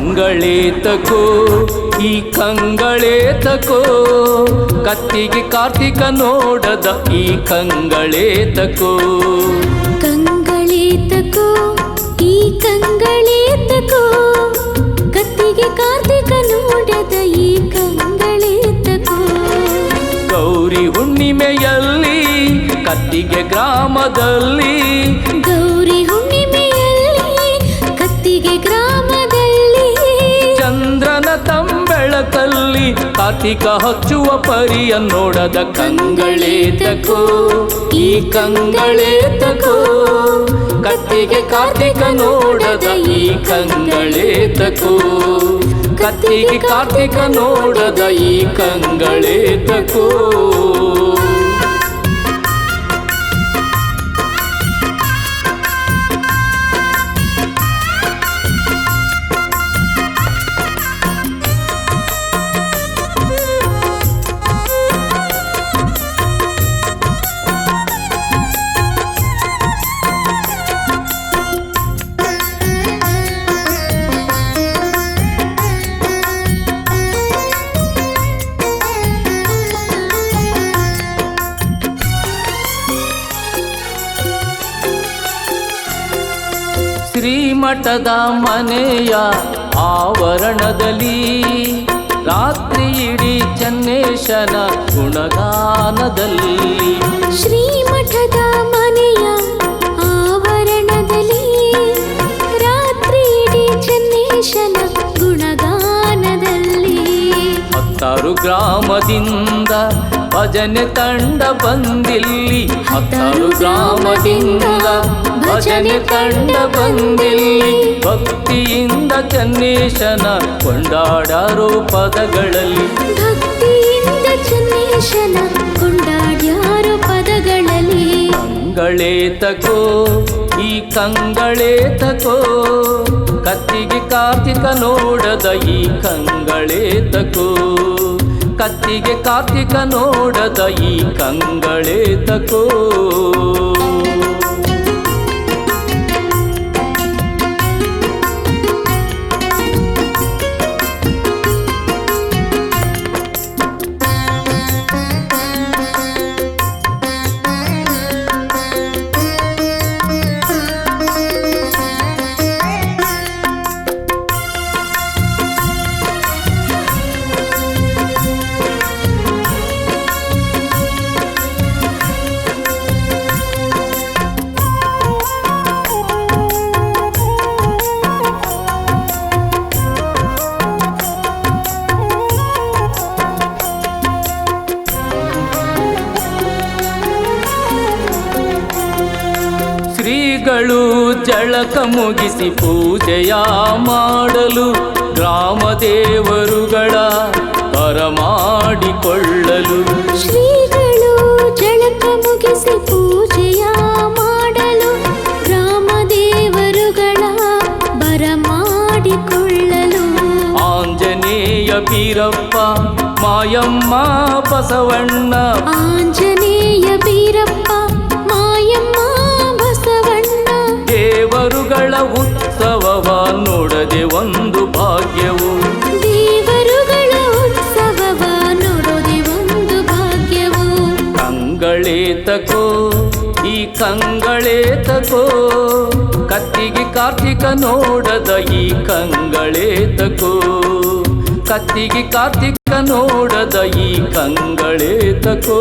ಕಂಗಳೇತಕೋ ಈ ಕಂಗಳೇತಕೋ ಕತ್ತಿಗೆ ಕಾರ್ತಿಕ ನೋಡದ ಈ ಕಂಗಳೇತಕೋ ಕಂಗಳೇತಕೋ ಈ ಕಂಗಳೇತಕೋ ಕತ್ತಿಗೆ ಕಾರ್ತಿಕ ನೋಡದ ಈ ಕಂಗಳೇತಕೋ ಗೌರಿ ಹುಣ್ಣಿಮೆಯಲ್ಲಿ ಕತ್ತಿಗೆ ಗ್ರಾಮದಲ್ಲಿ ಗೌರಿ ಹುಣ್ಣಿಮೆಯಲ್ಲಿ ಕತ್ತಿಗೆ ಗ್ರಾಮದಲ್ಲಿ ಚಂದ್ರನ ತಂಬೆಳಕಲ್ಲಿ ಕಾರ್ತಿಕ ಹಚ್ಚುವ ಪರಿಯ ನೋಡದ ಕಂಗಳೇತಕೋ ಈ ಕಂಗಳೇತಕೋ ಕತ್ತಿಗೆ ಕಾರ್ತಿಕ ನೋಡದ ಈ ಕಂಗಳೇತಕೋ ಕತ್ತಿಗೆ ಕಾರ್ತಿಕ ನೋಡದ ಈ ಕಂಗಳೇತಕೋ ಶ್ರೀಮಠದ ಮನೆಯ ಆವರಣದಲ್ಲಿ ರಾತ್ರಿ ಇಡೀ ಚನ್ನೇಶನ ಗುಣಗಾನದಲ್ಲಿ ಶ್ರೀಮಠದ ಮನೆಯ ಆವರಣದಲ್ಲಿ ರಾತ್ರಿ ಇಡೀ ಚನ್ನೇಶನ ಗುಣಗಾನದಲ್ಲಿ 10 ಗ್ರಾಮದಿಂದ ಭಜನೆ ತಂಡ ಬಂದಿಲ್ಲಿ 10 ಗ್ರಾಮದಿಂದ ಭಜನೆ ತಂಡ ಬಂದಿಲ್ಲಿ ಭಕ್ತಿಯಿಂದ ಚನ್ನೇಶನ ಕೊಂಡಾಡಾರೋ ಪದಗಳಲ್ಲಿ ಭಕ್ತಿಯಿಂದ ಚನ್ನೇಶನ ಕೊಂಡಾಡ್ಯಾರೋ ಪದಗಳಲ್ಲಿ ಕಂಗಳೇತಕೋ ಈ ಕಂಗಳೇತಕೋ ಕತ್ತಿಗೆ ಕಾರ್ತಿಕ ನೋಡದ ಈ ಕಂಗಳೇತಕೋ ಕತ್ತಿಗೆ ಕಾರ್ತಿಕ ನೋಡದ ಈ ಕಂಗಳೇತಕೋ ಶ್ರೀಗಳು ಜಳಕ ಮುಗಿಸಿ ಪೂಜೆಯ ಮಾಡಲು ಗ್ರಾಮ ದೇವರುಗಳ ಬರಮಾಡಿಕೊಳ್ಳಲು ಶ್ರೀಗಳು ಜಳಕ ಮುಗಿಸಿ ಪೂಜೆಯ ಮಾಡಲು ಗ್ರಾಮ ದೇವರುಗಳ ಬರಮಾಡಿಕೊಳ್ಳಲು ಆಂಜನೇಯ ಬೀರಪ್ಪ ಮಾಯಮ್ಮ ಬಸವಣ್ಣ ಆಂಜನೇಯ ಬೀರಪ್ಪ ಮಾಯಮ್ಮ ಬಸವಣ್ಣ ದೇವರುಗಳ ಉತ್ಸವವ ನೋಡದೆ ಒಂದು ಭಾಗ್ಯವು ದೇವರುಗಳ ಉತ್ಸವವ ನೋಡದೆ ಒಂದು ಭಾಗ್ಯವು ಕಂಗಳೇತಕೋ ಈ ಕಂಗಳೇತಕೋ ಕತ್ತಿಗೆ ಕಾರ್ತಿಕ ನೋಡದ ಈ ಕಂಗಳೇತಕೋ ಕತ್ತಿಗೆ ಕಾರ್ತಿಕ ನೋಡದ ಈ ಕಂಗಳೇತಕೋ